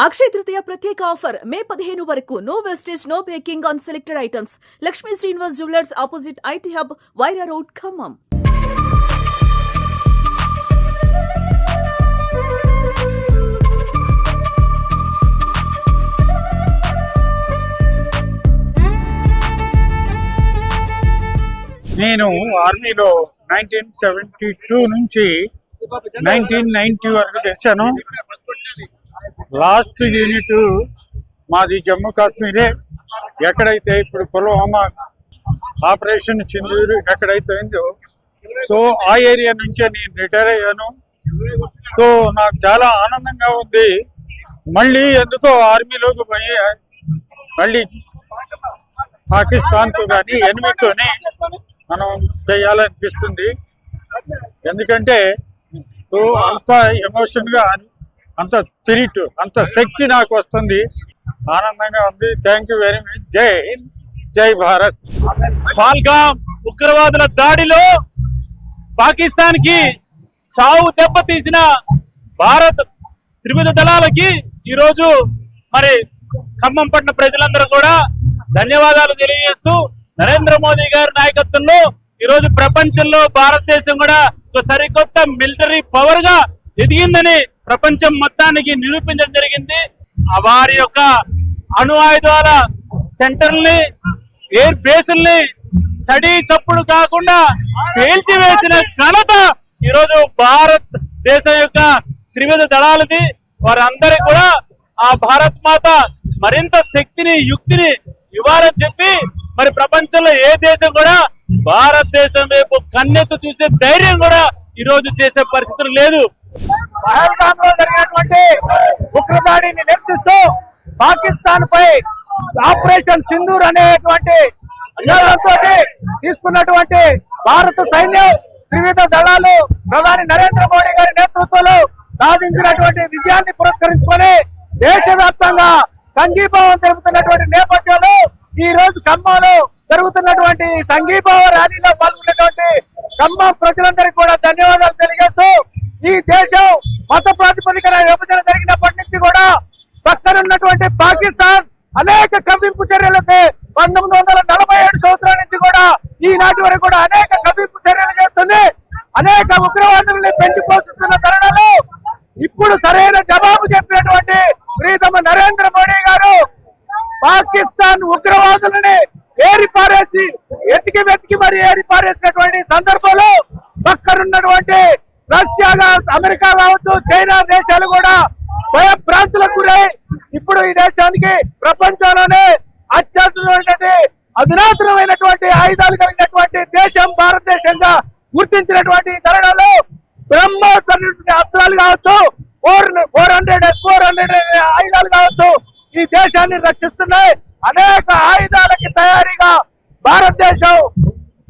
అక్షయ తృతీయ ప్రత్యేక offer May 15 వరకు no wastage no making on selected items. Lakshmi Srinivas jewellers opposite IT hub, Wyra road, Khammam. నేను ఆర్మీలో 1972 నుంచి 1990 వరకు చేశాను. లాస్ట్ యూనిట్ మాది జమ్మూ కాశ్మీరే. ఎక్కడైతే ఇప్పుడు పుల్వామా ఆపరేషన్ సింధూర్ ఎక్కడైతే అయిందో సో ఆ ఏరియా నుంచే నేను రిటైర్ అయ్యాను. సో నాకు చాలా ఆనందంగా ఉంది. మళ్ళీ ఎందుకో ఆర్మీలోకి పోయి మళ్ళీ పాకిస్తాన్తో కానీ ఎనిమిదితోనే మనం చేయాలనిపిస్తుంది. ఎందుకంటే అంత ఎమోషన్గా అంత స్పిరిట్ అంత శక్తి నాకు వస్తుంది. ఆనందంగా ఉంది. Thank you very much. జై హింద్, జై భారత్. పాల్గామ్ ఉగ్రవాదుల దాడిలో పాకిస్తాన్ కి చావు దెబ్బ తీసిన భారత్ త్రివిధ దళాలకి ఈరోజు మరి ఖమ్మం పట్టణ ప్రజలందరూ కూడా ధన్యవాదాలు తెలియజేస్తూ నరేంద్ర మోదీ గారి నాయకత్వంలో ఈరోజు ప్రపంచంలో భారతదేశం కూడా ఒక సరికొత్త మిలిటరీ పవర్ గా ఎదిగిందని ప్రపంచం మొత్తానికి నిరూపించడం జరిగింది. వారి యొక్క అణు ఆయుధాల సెంటర్ని, ఎయిర్ బేసుల్ని చడి చప్పుడు కాకుండా పేల్చివేసిన ఘనత ఈరోజు భారత్ దేశం యొక్క త్రివిధ దళాలది. వారందరికీ కూడా ఆ భారత్ మాత మరింత శక్తిని, యుక్తిని ఇవ్వాలని చెప్పి మరి ప్రపంచంలో ఏ దేశం కూడా భారతదేశం వైపు కన్నెత్తు చూసే ధైర్యం కూడా ఈ రోజు చేసే పరిస్థితులు లేదు. పహల్గామ్ లో జరిగినటువంటి ఉగ్రదాడిని నిరసిస్తూ పాకిస్తాన్ పై ఆపరేషన్ సింధూర్ అనేటువంటి నినాదంతో తీసుకున్నటువంటి భారత సైన్యం త్రివిధ దళాలు ప్రధాని నరేంద్ర మోడీ గారి నేతృత్వంలో సాధించినటువంటి విజయాన్ని పురస్కరించుకొని దేశవ్యాప్తంగా సంఘీభావం తెలుపుతున్నటువంటి నేపథ్యంలో ఈ రోజు ఖమ్మంలో జరుగుతున్నటువంటి సంఘీభావ ర్యాలీలో పాల్గొన్నటువంటి ఖమ్మం ప్రజలందరికీ కూడా ధన్యవాదాలు తెలియజేస్తూ ఈ దేశం మత ప్రాతిపదికన విభజన జరిగినప్పటి నుంచి కూడా పక్కనున్నటువంటి పాకిస్తాన్ అనేక కవ్వింపు చర్యలకి 1947 సంవత్సరాల నుంచి కూడా ఈనాటి వరకు కూడా అనేక కవ్వింపు చర్యలు చేస్తుంది. అనేక ఉగ్రవాదుల్ని పెంచి పోషిస్తున్న తరుణంలో ఇప్పుడు సరైన జవాబు చెప్పినటువంటి ప్రీతమ నరేంద్ర మోడీ గారు పాకిస్తాన్ ఉగ్రవాదులని ఏరిపారేసి వెతికి మరి ఏరిపారేసినటువంటి సందర్భంలో పక్కనున్నటువంటి రష్యా, అమెరికా కావచ్చు, చైనా దేశాలు కూడా భయభ్రాంతులకు గురై ఇప్పుడు ఈ దేశానికి ప్రపంచంలోనే అత్యద్భుతమైనటువంటి అధునాతనమైనటువంటి ఆయుధాలు కలిగినటువంటి దేశం భారతదేశంగా గుర్తించినటువంటి తరుణంలో బ్రహ్మోస్ అస్త్రాలు కావచ్చు, 400 S-400 ఆయుధాలు కావచ్చు ఈ దేశాన్ని రక్షిస్తున్నాయి. అనేక ఆయుధాలకి తయారీగా భారతదేశం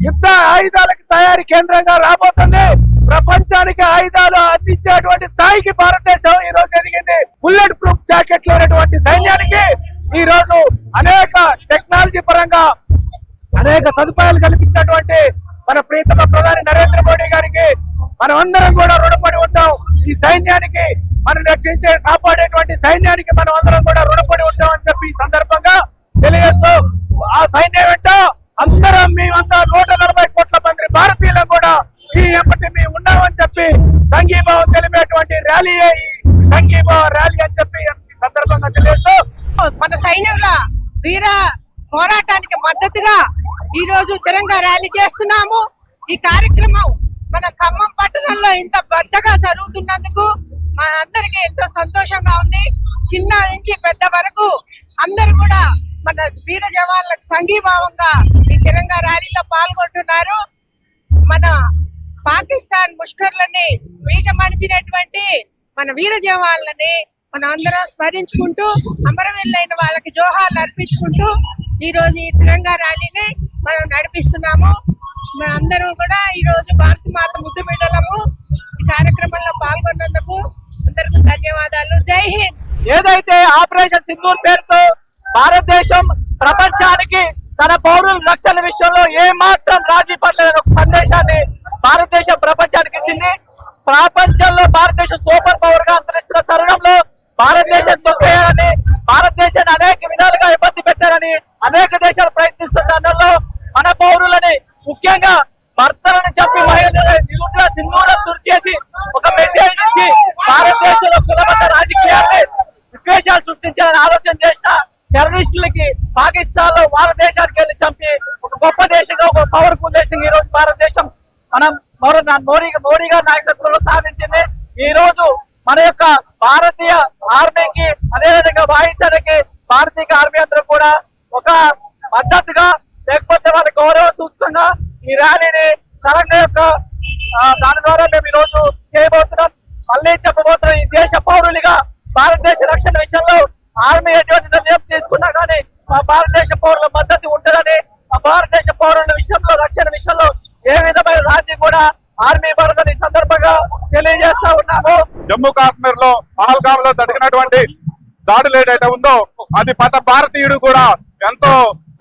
యుద్ధ ఆయుధాలకి తయారీ కేంద్రంగా రాబోతుంది. ప్రపంచానికి ఆయుధాలు అందించేటువంటి స్థాయికి భారతదేశం ఈ రోజు ఎదిగింది. బుల్లెట్ ప్రూఫ్ జాకెట్లు ఉన్నటువంటి సైన్యానికి ఈ రోజు అనేక టెక్నాలజీ పరంగా అనేక సదుపాయాలు కల్పించినటువంటి మన ప్రీతమ ప్రధాని నరేంద్ర మోడీ గారికి మనం అందరం కూడా రుణపడి ఉంటాం. ఈ సైన్యానికి మనం రక్షించే కాపాడేటువంటి సైన్యానికి మనం అందరం కూడా రుణపడి ఉంటాం అని చెప్పి ఈ సందర్భంగా తెలియజేస్తూ ఆ సైన్యం వెంట అందరం మేమంతా 140 కోట్ల మంది భారతీయులు కూడా ఈ ఎప్పటి మేము ఉన్నామని చెప్పి సంఘీభావం తెలిపేటువంటి ర్యాలీ సంఘీభావ ర్యాలీ అని చెప్పి ఈ సందర్భంగా తెలియజేస్తూ మన సైనికుల వీర పోరాటానికి మద్దతుగా ఈ రోజు తిరంగా ర్యాలీ చేస్తున్నాము. ఈ కార్యక్రమం మన ఖమ్మం పట్టణంలో ఇంత పెద్దగా జరుగుతున్నందుకు మా అందరికీ ఎంతో సంతోషంగా ఉంది. చిన్న నుంచి పెద్ద వరకు అందరూ కూడా మన వీర జవాన్లకు సంఘీభావంగా ఈ తిరంగా ర్యాలీలో పాల్గొంటున్నారు. మన పాకిస్తాన్ ముష్కర్లని వీజమణిచినటువంటి మన వీర జవాన్లని మనం అందరం స్మరించుకుంటూ అమరవీరులైన వాళ్ళకి జోహార్లు అర్పించుకుంటూ ఈ రోజు ఈ తిరంగా ర్యాలీని మనం నడిపిస్తున్నాము. మనందరం కూడా ఈ రోజు భారత మాత ముద్దు బిడ్డలము. ఈ కార్యక్రమంలో పాల్గొన్నందుకు అందరికీ ధన్యవాదాలు. జై హింద్. ఏదైతే ఆపరేషన్ సింధూర్ పేరుతో భారతదేశం ప్రపంచానికి తన పౌరుల రక్షణ విషయంలో ఏ మాత్రం రాజీ పడలేదని ఒక సందేశాన్ని భారతదేశం ప్రపంచానికి ఇచ్చింది. ప్రపంచంలో భారతదేశం సూపర్ పవర్ గా అంతరిస్తున్న తరుణంలో భారతదేశం తొక్కేయాలని, భారతదేశాన్ని అనేక విధాలుగా ఇబ్బంది పెట్టారని అనేక దేశాలు ప్రయత్నిస్తున్న దానిలో మన పౌరులని, ముఖ్యంగా భర్తలను చంపి మహిళలను నిలువుగా సింధూరం తుడిచేసి ఒక మెసేజ్ ఇచ్చి భారతదేశంలో కులమత రాజకీయాన్ని విద్వేషాలు సృష్టించాలని ఆలోచన చేసిన టెర్రరిస్టులకి పాకిస్తాన్ లో వాళ్ళ దేశానికి వెళ్ళి చంపి ఒక గొప్ప దేశంగా, ఒక పవర్ఫుల్ దేశంగా ఈ రోజు భారతదేశం మనం మోడీ గారి నాయకత్వంలో సాధించింది. ఈ రోజు మన యొక్క భారతీయ ఆర్మీకి, అదేవిధంగా వాయుసేనకి, భారతీయ ఆర్మీ అందరూ కూడా ఒక మద్దతుగా, లేకపోతే వాళ్ళ గౌరవ సూచకంగా ఈ ర్యాలీని తెలంగాణ యొక్క దాని ద్వారా మేము ఈ రోజు చేయబోతున్నాం. మళ్ళీ చెప్పబోతున్నాం, ఈ దేశ పౌరులుగా భారతదేశ రక్షణ విషయంలో ఆర్మీ ఎటువంటి నిర్ణయం తీసుకున్నా కానీ మా భారతదేశ పౌరుల మద్దతు ఉంటుందని, ఆ భారతదేశ పౌరుల విషయంలో, రక్షణ విషయంలో ఏ విధమైన రాజీ కూడా ఆర్మీ భరతని సందర్భంగా తెలియజేస్తా ఉన్నాము. జమ్మూ కాశ్మీర్ లో పహల్గామ్ లో జరిగినటువంటి దాడులు ఏదైతే ఉందో అది ప్రతి భారతీయుడు కూడా ఎంతో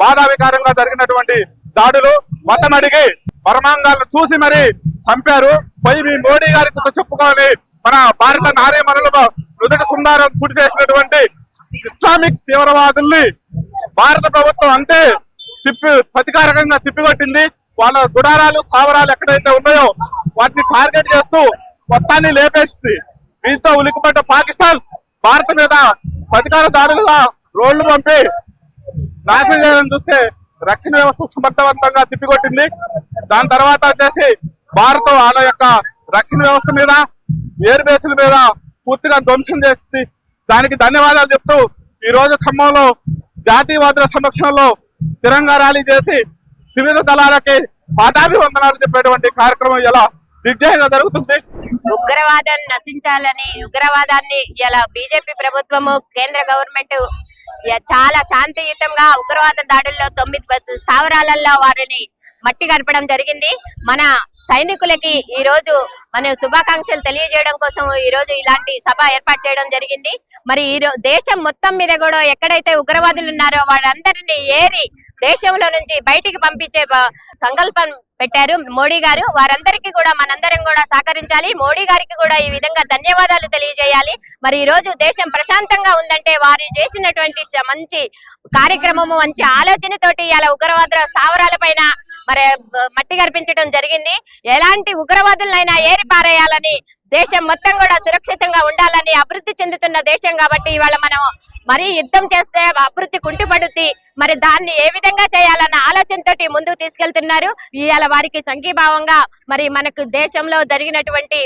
బాధావికారంగా జరిగినటువంటి దాడులు. మతం అడిగి పరమాంగాలను చూసి మరి చంపారు. పోయి మీ మోడీ గారికి చెప్పుకోవాలి, మన భారత నారీమణులు నుదుటి సుందరం తుడి చేసినటువంటి ఇస్లామిక్ తీవ్రవాదుల్ని భారత ప్రభుత్వం అంటే ప్రతికారకంగా తిప్పికొట్టింది. వాళ్ళ గుడారాలు, స్థావరాలు ఎక్కడైతే ఉన్నాయో వాటిని టార్గెట్ చేస్తూ మొత్తాన్ని లేపేసి దీంతో ఉలిక్కిపడ్డ పాకిస్తాన్ భారత మీద ప్రతికార దాడులుగా రోడ్లు పంపి నాశనం చేయాలని చూస్తే రక్షణ వ్యవస్థ సమర్థవంతంగా తిప్పికొట్టింది. దాని తర్వాత వచ్చేసి భారత్ వాళ్ళ యొక్క రక్షణ వ్యవస్థ మీద, ఎయిర్ బేస్ల మీద పూర్తిగా ధ్వంసం చేసింది. దానికి ధన్యవాదాలు చెప్తూ ఈ రోజు ఖమ్మంలో జాతీయవాదుల సమక్షంలో తిరంగా ర్యాలీ చేసి త్రివిధ దళాలకి పాదాభివందనాలు చెప్పేటువంటి కార్యక్రమం ఇలా దిగ్జయంగా జరుగుతుంది. ఉగ్రవాదాన్ని నశించాలని, ఉగ్రవాదాన్ని ఇలా బీజేపీ ప్రభుత్వము, కేంద్ర గవర్నమెంట్ చాలా శాంతియుతంగా ఉగ్రవాద దాడుల్లో 9 స్థావరాలలో వారిని మట్టి కలపడం జరిగింది. మన సైనికులకి ఈ రోజు మనం శుభాకాంక్షలు తెలియజేయడం కోసం ఈ రోజు ఇలాంటి సభ ఏర్పాటు చేయడం జరిగింది. మరి ఈ దేశం మొత్తం మీద కూడా ఎక్కడైతే ఉగ్రవాదులు ఉన్నారో వాళ్ళందరినీ ఏరి దేశంలో నుంచి బయటికి పంపించే సంకల్పం పెట్టారు మోడీ గారు. వారందరికీ కూడా మనందరం కూడా సహకరించాలి. మోడీ గారికి కూడా ఈ విధంగా ధన్యవాదాలు తెలియజేయాలి. మరి ఈ రోజు దేశం ప్రశాంతంగా ఉందంటే వారు చేసినటువంటి మంచి కార్యక్రమము, మంచి ఆలోచనతోటి ఇలా ఉగ్రవాదుల స్థావరాల పైన మరి మట్టి కల్పించడం జరిగింది. ఎలాంటి ఉగ్రవాదులైనా ఏరి పారేయాలని, దేశం మొత్తం కూడా సురక్షితంగా ఉండాలని, అభివృద్ధి చెందుతున్న దేశం కాబట్టి ఇవాళ మనం మరి యుద్ధం చేస్తే అభివృద్ధి కుంటుపడుద్ది. మరి దాన్ని ఏ విధంగా చేయాలన్న ఆలోచనతోటి ముందుకు తీసుకెళ్తున్నారు. ఇవాళ వారికి సంఘీభావంగా మరి మనకు దేశంలో జరిగినటువంటి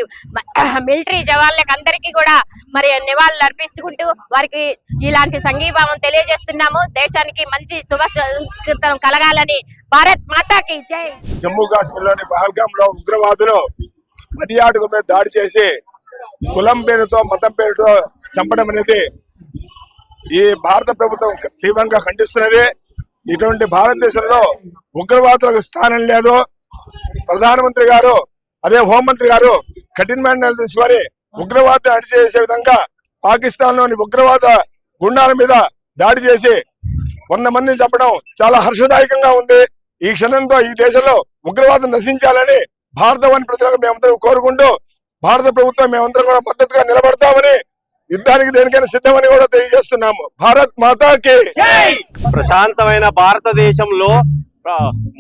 మిలిటరీ జవాన్లకు అందరికీ కూడా మరి నివాళులు అర్పిస్తుంటూ వారికి ఇలాంటి సంఘీభావం తెలియజేస్తున్నాము. దేశానికి మంచి శుభం కలగాలని. భారత్ మాతాకి జై. జమ్మూ కాశ్మీర్ లోని పహల్గామ్ లో ఉగ్రవాదులు పర్యాటకుల మీద దాడి చేసి కులం పేరుతో, మతం పేరుతో చంపడం అనేది ఈ భారత ప్రభుత్వం తీవ్రంగా ఖండిస్తున్నది. ఇటువంటి భారతదేశంలో ఉగ్రవాదులకు స్థానం లేదు. ప్రధానమంత్రి గారు, అదే హోంమంత్రి గారు కఠినమైన నిర్ణయం తీసుకొని ఉగ్రవాదాన్ని అణిచేసే విధంగా పాకిస్తాన్ లోని ఉగ్రవాద గుండాల మీద దాడి చేసి 100 మందిని చంపడం చాలా హర్షదాయకంగా ఉంది. ఈ క్షణంతో ఈ దేశంలో ఉగ్రవాదం నశించాలని భారతవాణి ప్రజలకు మేమందరం కోరుకుంటూ భారత ప్రభుత్వం మేమందరం కూడా మద్దతుగా నిలబడతామని, యుద్ధానికి దేనికైనా సిద్ధమని కూడా తెలియజేస్తున్నాము. భారత్ మాతాకి ప్రశాంతమైన భారతదేశంలో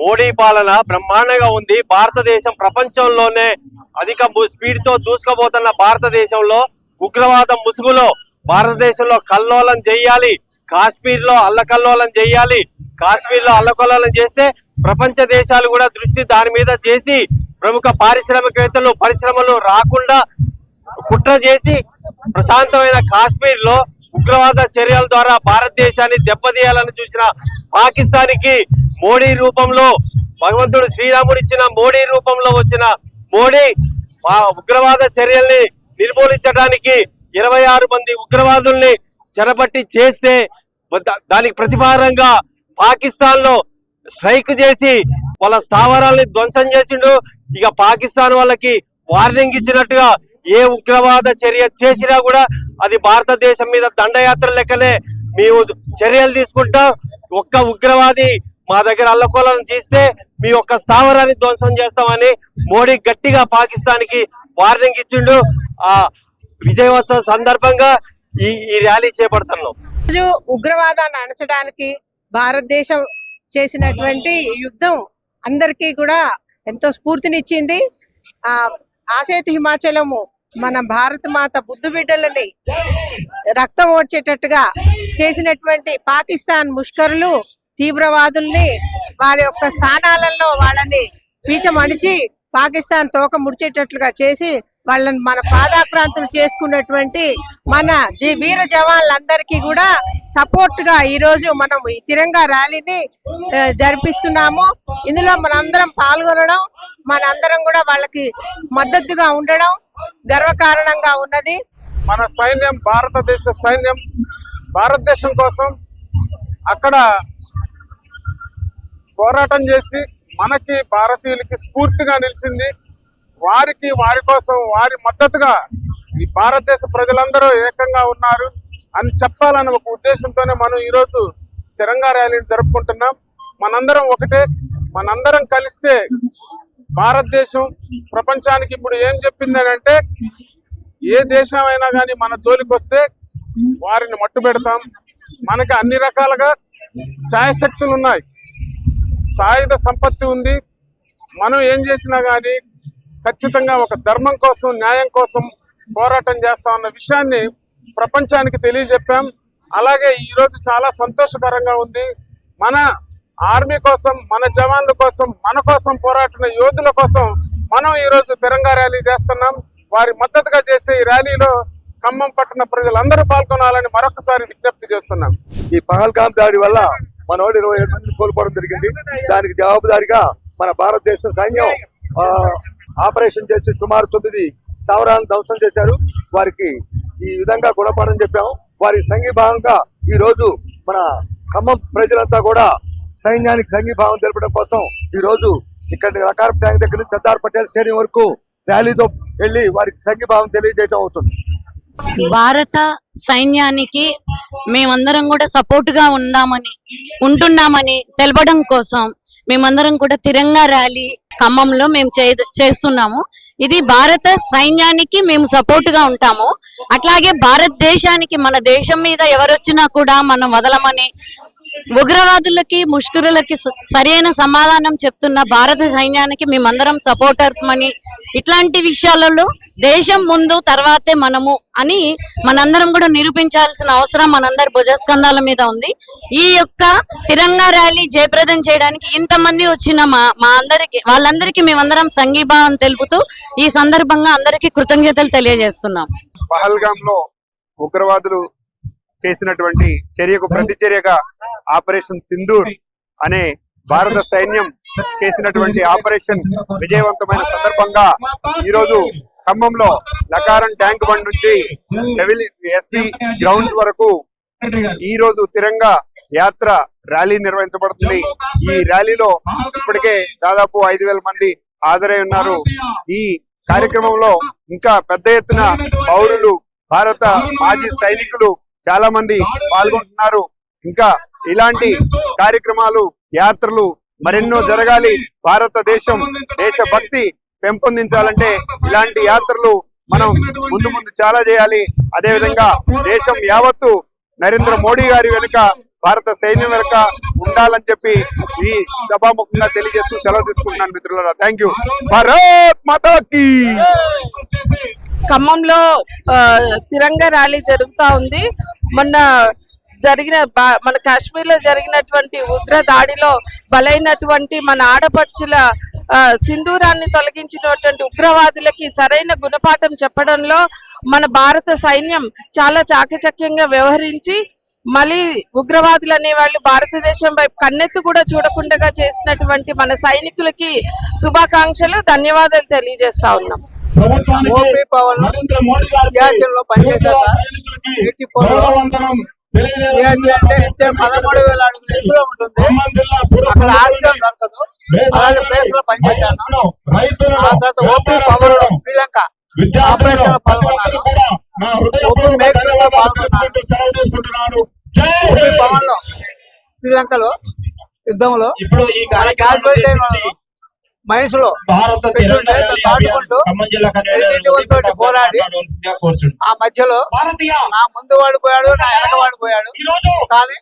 మోడీ పాలన బ్రహ్మాండంగా ఉంది. భారతదేశం ప్రపంచంలోనే అధిక స్పీడ్ తో దూసుకుపోతున్న భారతదేశంలో ఉగ్రవాదం ముసుగులో భారతదేశంలో కల్లోలం చేయాలి. కాశ్మీర్ లో అల్లకల్లోలం చేయాలి. కాశ్మీర్ లో అల్లకల్లోలం చేస్తే ప్రపంచ దేశాలు కూడా దృష్టి దాని మీద చేసి ప్రముఖ పారిశ్రామికవేత్తలు పరిశ్రమలు రాకుండా కుట్ర చేసి ప్రశాంతమైన కాశ్మీర్ లో ఉగ్రవాద చర్యల ద్వారా భారతదేశాన్ని దెబ్బతీయాలని చూసిన పాకిస్తాన్కి మోడీ రూపంలో, భగవంతుడు శ్రీరాముడు ఇచ్చిన మోడీ రూపంలో వచ్చిన మోడీ ఉగ్రవాద చర్యల్ని నిర్మూలించడానికి 26 మంది ఉగ్రవాదుల్ని చెరపట్టి చేస్తే దానికి ప్రతిఫలంగా పాకిస్తాన్ లో స్ట్రైక్ చేసి వాళ్ళ స్థావరాల్ని ధ్వంసం చేసిండు. ఇక పాకిస్తాన్ వాళ్ళకి వార్నింగ్ ఇచ్చినట్టుగా ఏ ఉగ్రవాద చర్య చేసినా కూడా అది భారతదేశం మీద దండయాత్ర లెక్కనే మేము చర్యలు తీసుకుంటాం. ఒక్క ఉగ్రవాది మా దగ్గర అల్లకోలను చేస్తే మీ ఒక్క స్థావరాన్ని ధ్వంసం చేస్తామని మోడీ గట్టిగా పాకిస్తాన్ కి వార్నింగ్ ఇచ్చిండు. ఆ విజయోత్సవం సందర్భంగా ఈ ర్యాలీ చేపడుతున్నాం. రోజు ఉగ్రవాదాన్ని అణచడానికి భారతదేశం చేసినటువంటి యుద్ధం అందరికీ కూడా ఎంతో స్ఫూర్తినిచ్చింది. ఆసేతు హిమాచలము మన భారత మాత బుద్ధు బిడ్డలని రక్తం ఓడ్చేటట్టుగా చేసినటువంటి పాకిస్తాన్ ముష్కరులు తీవ్రవాదుల్ని వారి యొక్క స్థానాలలో వాళ్ళని పీచమడిచి పాకిస్తాన్ తోక ముడిచేటట్లుగా చేసి వాళ్ళని మన పాదాక్రాంతులు చేసుకున్నటువంటి మన వీర జవాన్లందరికీ కూడా సపోర్ట్ గా ఈ రోజు మనం ఈ తిరంగా ర్యాలీని జరిపిస్తున్నాము. ఇందులో మనందరం పాల్గొనడం, మనందరం కూడా వాళ్ళకి మద్దతుగా ఉండడం గర్వకారణంగా ఉన్నది. మన సైన్యం, భారతదేశ సైన్యం భారతదేశం కోసం అక్కడ పోరాటం చేసి మనకి భారతీయులకి స్ఫూర్తిగా నిలిచింది. వారి కోసం వారి మద్దతుగా ఈ భారతదేశ ప్రజలందరూ ఏకంగా ఉన్నారు అని చెప్పాలన్న ఒక ఉద్దేశంతోనే మనం ఈరోజు తిరంగా ర్యాలీని జరుపుకుంటున్నాం. మనందరం ఒకటే, మనందరం కలిస్తే భారతదేశం ప్రపంచానికి ఇప్పుడు ఏం చెప్పింది అంటే, ఏ దేశం అయినా కానీ మన జోలికి వస్తే వారిని మట్టు పెడతాం. మనకి అన్ని రకాలుగా శాయశక్తులు ఉన్నాయి, సాయుధ సంపత్తి ఉంది. మనం ఏం చేసినా కానీ ఖచ్చితంగా ఒక ధర్మం కోసం, న్యాయం కోసం పోరాటం చేస్తామన్న విషయాన్ని ప్రపంచానికి తెలియజెప్పాం. అలాగే ఈరోజు చాలా సంతోషకరంగా ఉంది. మన ఆర్మీ కోసం, మన జవాన్ల కోసం, మన కోసం పోరాడిన యోధుల కోసం మనం ఈరోజు తిరంగా ర్యాలీ చేస్తున్నాం. వారి మద్దతుగా చేసే ఈ ర్యాలీలో ఖమ్మం పట్టణ ప్రజలందరూ పాల్గొనాలని మరొకసారి విజ్ఞప్తి చేస్తున్నాం. ఈ పహల్గామ్ దాడి వల్ల మన వాళ్ళు 27 మందిని కోల్పోవడం జరిగింది. దానికి జవాబుదారిగా మన భారతదేశ సైన్యం ఆపరేషన్ చేసి సుమారు 9 స్థావరాలను ధ్వంసం చేశారు. వారికి ఈ విధంగా గుణపాఠం చెప్పాము. వారి సంఘీభావంగా ఈ రోజు మన ఖమ్మం ప్రజలంతా కూడా సైన్యానికి సంఘీభావం తెలపడం కోసం ఈ రోజు ఇక్కడ రకారప్ ట్యాంక్ దగ్గర నుంచి సర్దార్ పటేల్ స్టేడియం వరకు ర్యాలీతో వెళ్లి వారికి సంఘీభావం తెలియజేయడం అవుతుంది. భారత సైన్యానికి మేమందరం కూడా సపోర్ట్ గా ఉంటున్నామని తెలపడం కోసం మేమందరం కూడా తిరంగా ర్యాలీ ఖమ్మంలో మేము చేస్తున్నాము. ఇది భారత సైన్యానికి మేము సపోర్ట్ గా ఉంటాము. అట్లాగే భారతదేశానికి, మన దేశం మీద ఎవరొచ్చినా కూడా మనం వదలమని, ఉగ్రవాదులకి, ముష్కరులకి సరైన సమాధానం చెప్తున్న భారత సైన్యానికి మేమందరం సపోర్టర్స్ మని, ఇట్లాంటి విషయాలలో దేశం ముందు తర్వాతే మనము అని మనందరం కూడా నిరూపించాల్సిన అవసరం మనందరి భుజస్కంధాల మీద ఉంది. ఈ యొక్క తిరంగా ర్యాలీ జయప్రదం చేయడానికి ఇంతమంది వచ్చిన వాళ్ళందరికీ మేమందరం సంఘీభావం తెలుపుతూ ఈ సందర్భంగా అందరికీ కృతజ్ఞతలు తెలియజేస్తున్నాం. పహల్గామ్ లో ఉగ్రవాదులు చేసినటువంటి చర్యకు ప్రతిచర్యగా ఆపరేషన్ సింధూర్ అనే భారత సైన్యం చేసినటువంటి ఆపరేషన్ విజయవంతమైన సందర్భంగా ఈరోజు ఖమ్మంలో లకారం ట్యాంక్ బండ్ నుంచి ఎస్పీ గ్రౌండ్స్ వరకు ఈ రోజు తిరంగా యాత్ర ర్యాలీ నిర్వహించబడుతుంది. ఈ ర్యాలీలో ఇప్పటికే దాదాపు 5,000 మంది హాజరై ఉన్నారు. ఈ కార్యక్రమంలో ఇంకా పెద్ద ఎత్తున పౌరులు, భారత మాజీ సైనికులు చాలా మంది పాల్గొంటున్నారు. ఇంకా ఇలాంటి కార్యక్రమాలు, యాత్రలు మరెన్నో జరగాలి. భారతదేశం దేశభక్తి పెంపొందించాలంటే ఇలాంటి యాత్రలు మనం ముందు చాలా చేయాలి. అదేవిధంగా దేశం యావత్తు నరేంద్ర మోడీ గారి వెనుక, భారత సైన్యం వెనుక ఉండాలని చెప్పి ఈ సభాముఖంగా తెలియజేస్తూ సెలవు తీసుకుంటున్నాను మిత్రులారా. Thank you. భారత్ మాతాకి. ఖమ్మంలో తిరంగా ర్యాలీ జరుగుతా ఉంది. మన కాశ్మీర్ లో జరిగినటువంటి ఉగ్ర దాడిలో బలైనటువంటి మన ఆడపడుచుల సింధూరాన్ని తొలగించినటువంటి ఉగ్రవాదులకి సరైన గుణపాఠం చెప్పడంలో మన భారత సైన్యం చాలా చాకచక్యంగా వ్యవహరించి మళ్ళీ ఉగ్రవాదులు అనే వాళ్ళు భారతదేశం వైపు కన్నెత్తు కూడా చూడకుండా చేసినటువంటి మన సైనికులకి శుభాకాంక్షలు, ధన్యవాదాలు తెలియజేస్తా ఉన్నాం. ఓపీ పవన్ సియాచిన్లో పనిచేశారు సార్. 84 సియాచిన్ అంటే 13,000 అడుగుల ఎత్తులో ఉంటుంది. అక్కడ ఆక్సిజన్ దొరకదు. అలాంటి ప్లేస్ లో పనిచేశాను. ఆ తర్వాత ఓపీ పవన్ శ్రీలంక ఆపరేషన్ లో పాల్గొన్నారు. ఓపీ మేకర్ లో పాల్గొన్నారు. ఓపీ పవన్ లో శ్రీలంకలో యుద్ధంలో మనుషులు భారత పెట్టుంటే దాటుకుంటూ ఎన్టీవీ పోరాడి ఆ మధ్యలో నా ముందు వాడు పోయాడు, నా వెనక వాడు పోయాడు. కానీ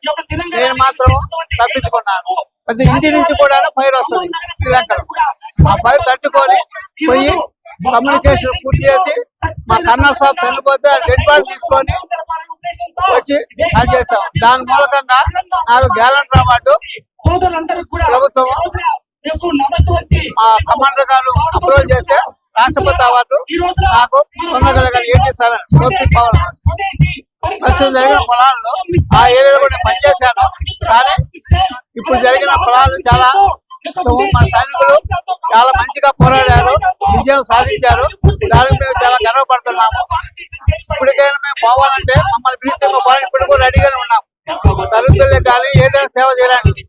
నేను మాత్రం తప్పించుకున్నాను. ప్రతి ఇంటి నుంచి కూడా ఫైర్ వస్తుంది శ్రీలంకలో. ఆ ఫైర్ తట్టుకొని పోయి కమ్యూనికేషన్ పూర్తి చేసి మా కన్నర్ షాప్ చనిపోతే డెడ్ బాడీ తీసుకొని వచ్చి అది చేస్తాం. దాని మూలకంగా నాకు గ్యాలెంట్ అవార్డు ప్రభుత్వం మా కమాండర్ గారు అప్రూవల్ చేస్తే రాష్ట్రపతి అవార్డు నాకు పొందగలిగాను. 87 పవర్ ఫస్ట్ జరిగిన పొలాల్లో ఆ ఏరియాలో కూడా పనిచేశాను. కానీ ఇప్పుడు జరిగిన పొలాలు చాలా మన సైనికులు చాలా మంచిగా పోరాడారు, విజయం సాధించారు. దానికి మేము చాలా గర్వపడుతున్నాము. ఇప్పటికైనా మేము పోవాలంటే మమ్మల్ని పిలిస్తే ఇప్పుడు కూడా రెడీగానే ఉన్నాం. సరుకులే కానీ ఏదైనా సేవ చేయడానికి.